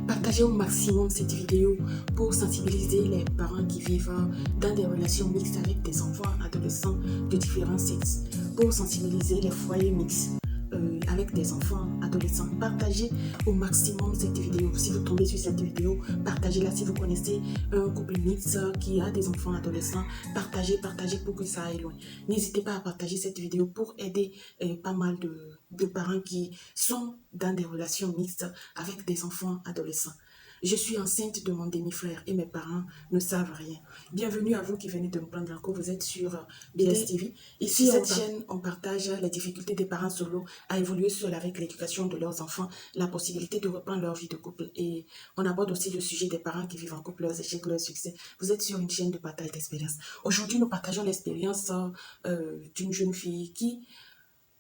Partagez au maximum cette vidéo pour sensibiliser les parents qui vivent dans des relations mixtes avec des enfants adolescents de différents sexes, pour sensibiliser les foyers mixtes avec des enfants adolescents. Partagez au maximum cette vidéo. Si vous tombez sur cette vidéo, partagez-la. Si vous connaissez un couple mixte qui a des enfants adolescents, partagez pour que ça aille loin. N'hésitez pas à partager cette vidéo pour aider pas mal de parents qui sont dans des relations mixtes avec des enfants adolescents. Je suis enceinte de mon demi-frère et mes parents ne savent rien. Bienvenue à vous qui venez de me prendre en cours. Vous êtes sur BS TV. Ici, sur cette chaîne, on partage les difficultés des parents solos à évoluer seuls avec l'éducation de leurs enfants, la possibilité de reprendre leur vie de couple. Et on aborde aussi le sujet des parents qui vivent en couple, leurs échecs, leurs succès. Vous êtes sur une chaîne de partage d'expérience. Aujourd'hui, nous partageons l'expérience d'une jeune fille qui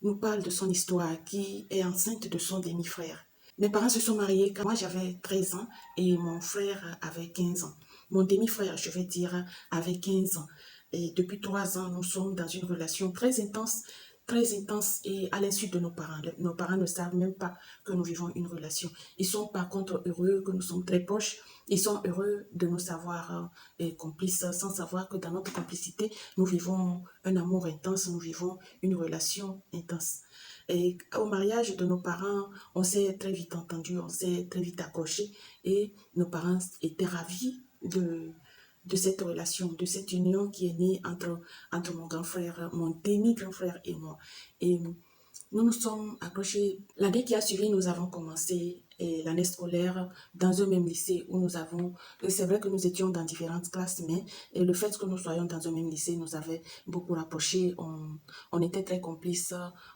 nous parle de son histoire, qui est enceinte de son demi-frère. Mes parents se sont mariés quand moi j'avais 13 ans et mon frère avait 15 ans. Mon demi-frère, je vais dire, avait 15 ans. Et depuis 3 ans, nous sommes dans une relation très intense et à l'insu de nos parents. Nos parents ne savent même pas que nous vivons une relation. Ils sont par contre heureux que nous sommes très proches. Ils sont heureux de nous savoir complices sans savoir que dans notre complicité, nous vivons un amour intense, nous vivons une relation intense. Et au mariage de nos parents, on s'est très vite entendu, on s'est très vite accroché et nos parents étaient ravis de cette relation, de cette union qui est née entre mon grand frère, mon demi-grand frère et moi. Et nous nous sommes accrochés. L'année qui a suivi, nous avons commencé l'année scolaire dans un même lycée où nous avons... C'est vrai que nous étions dans différentes classes, mais le fait que nous soyons dans un même lycée nous avait beaucoup rapprochés. On était très complices.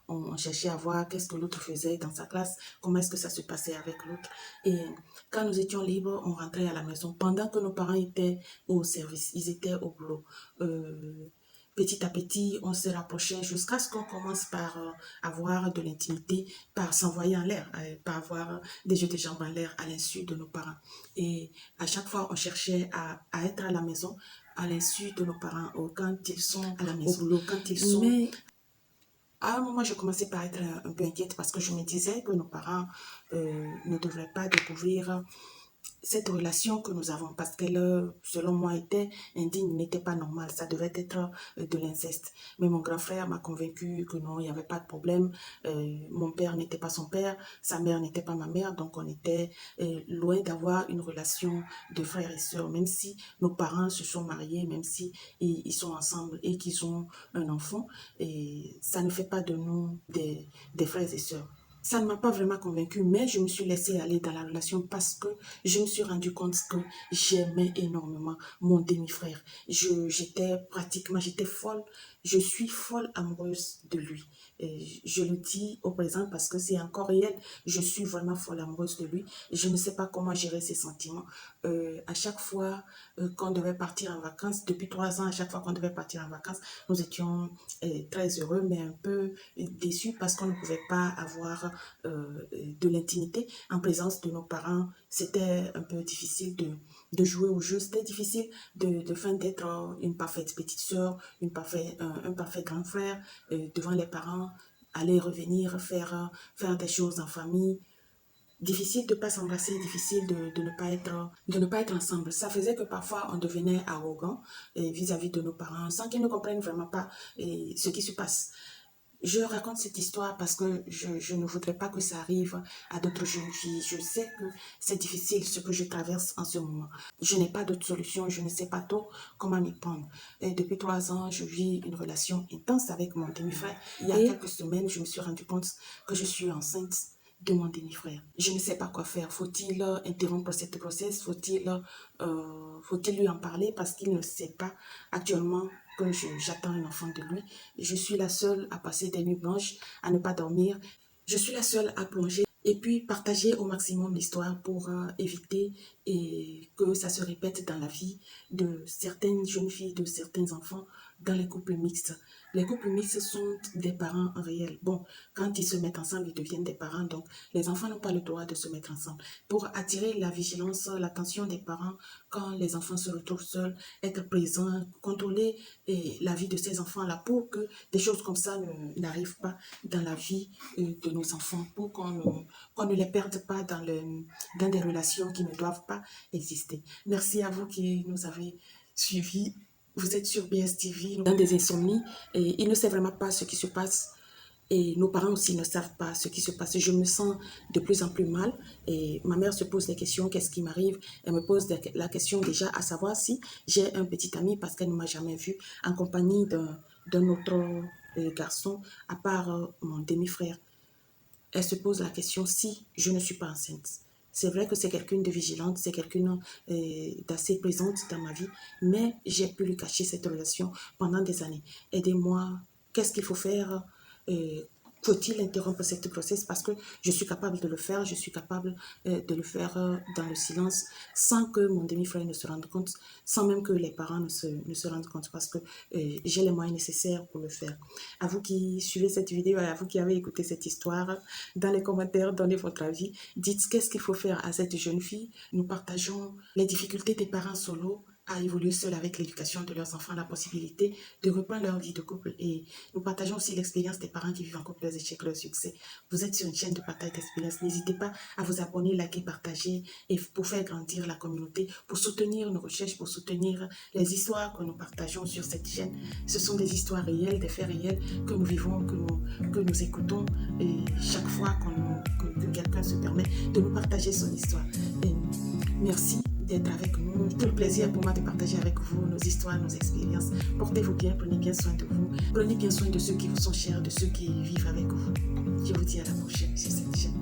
On cherchait à voir qu'est-ce que l'autre faisait dans sa classe, comment est-ce que ça se passait avec l'autre. Et quand nous étions libres, on rentrait à la maison. Pendant que nos parents étaient au service, ils étaient au boulot. Petit à petit, on se rapprochait jusqu'à ce qu'on commence par avoir de l'intimité, par s'envoyer en l'air, par avoir des jeux de jambes en l'air à l'insu de nos parents. Et à chaque fois, on cherchait à être à la maison à l'insu de nos parents, quand ils sont à la maison, au boulot, quand ils sont... Mais à un moment, je commençais par être un peu inquiète parce que je me disais que nos parents ne devraient pas découvrir cette relation que nous avons, parce qu'elle, selon moi, était indigne, n'était pas normale. Ça devait être de l'inceste. Mais mon grand frère m'a convaincu que non, il n'y avait pas de problème. Mon père n'était pas son père, sa mère n'était pas ma mère, donc on était loin d'avoir une relation de frère et sœur, même si nos parents se sont mariés, même si ils sont ensemble et qu'ils ont un enfant. Et ça ne fait pas de nous des frères et sœurs. Ça ne m'a pas vraiment convaincue, mais je me suis laissée aller dans la relation parce que je me suis rendu compte que j'aimais énormément mon demi-frère. J'étais folle, je suis folle amoureuse de lui. Et je le dis au présent parce que c'est encore réel, je suis vraiment folle amoureuse de lui. Je ne sais pas comment gérer ces sentiments. À chaque fois qu'on devait partir en vacances, depuis 3 ans, à chaque fois qu'on devait partir en vacances, nous étions très heureux, mais un peu déçus parce qu'on ne pouvait pas avoir de l'intimité en présence de nos parents. C'était un peu difficile de jouer au jeu, c'était difficile de faire d'être une parfaite petite sœur, un parfait grand frère devant les parents, aller revenir, faire des choses en famille. Difficile de ne pas s'embrasser, difficile de ne pas être ensemble. Ça faisait que parfois on devenait arrogant vis-à-vis de nos parents sans qu'ils ne comprennent vraiment pas ce qui se passe. Je raconte cette histoire parce que je ne voudrais pas que ça arrive à d'autres jeunes filles. Je sais que c'est difficile ce que je traverse en ce moment. Je n'ai pas d'autre solution, je ne sais pas trop comment m'y prendre. Et depuis 3 ans, je vis une relation intense avec mon demi-frère. Il y a quelques semaines, je me suis rendu compte que je suis enceinte de mon demi-frère. Je ne sais pas quoi faire. Faut-il interrompre cette grossesse? Faut-il lui en parler parce qu'il ne sait pas actuellement que j'attends un enfant de lui. Je suis la seule à passer des nuits blanches, à ne pas dormir. Je suis la seule à plonger et puis partager au maximum l'histoire pour éviter que ça se répète dans la vie de certaines jeunes filles, de certains enfants dans les couples mixtes. Les couples mixtes sont des parents réels. Bon, quand ils se mettent ensemble, ils deviennent des parents. Donc, les enfants n'ont pas le droit de se mettre ensemble. Pour attirer la vigilance, l'attention des parents, quand les enfants se retrouvent seuls, être présents, contrôler la vie de ces enfants-là pour que des choses comme ça n'arrivent pas dans la vie de nos enfants, pour qu'on ne les perde pas dans des relations qui ne doivent pas exister. Merci à vous qui nous avez suivis. Vous êtes sur BSTV, dans des insomnies, et ils ne savent vraiment pas ce qui se passe. Et nos parents aussi ne savent pas ce qui se passe. Je me sens de plus en plus mal. Et ma mère se pose des questions, qu'est-ce qui m'arrive? Elle me pose la question déjà à savoir si j'ai un petit ami parce qu'elle ne m'a jamais vu en compagnie d'un autre garçon, à part mon demi-frère. Elle se pose la question si je ne suis pas enceinte. C'est vrai que c'est quelqu'un de vigilante, c'est quelqu'un d'assez présente dans ma vie, mais j'ai pu lui cacher cette relation pendant des années. Aidez-moi, qu'est-ce qu'il faut faire? euh, Faut-il interrompre cette grossesse? Parce que je suis capable de le faire, je suis capable de le faire dans le silence, sans que mon demi-frère ne se rende compte, sans même que les parents ne se rendent compte, parce que j'ai les moyens nécessaires pour le faire. À vous qui suivez cette vidéo et à vous qui avez écouté cette histoire, dans les commentaires, donnez votre avis. Dites qu'est-ce qu'il faut faire à cette jeune fille. Nous partageons les difficultés des parents solo à évoluer seuls avec l'éducation de leurs enfants, la possibilité de reprendre leur vie de couple. Et nous partageons aussi l'expérience des parents qui vivent en couple, leurs échecs, leurs succès. Vous êtes sur une chaîne de partage d'expérience. N'hésitez pas à vous abonner, liker, partager et pour faire grandir la communauté, pour soutenir nos recherches, pour soutenir les histoires que nous partageons sur cette chaîne. Ce sont des histoires réelles, des faits réels que nous vivons, que nous écoutons et chaque fois que quelqu'un se permet de nous partager son histoire. Et merci d'être avec nous. Tout le plaisir pour moi de partager avec vous nos histoires, nos expériences. Portez-vous bien, prenez bien soin de vous. Prenez bien soin de ceux qui vous sont chers, de ceux qui vivent avec vous. Je vous dis à la prochaine sur cette chaîne.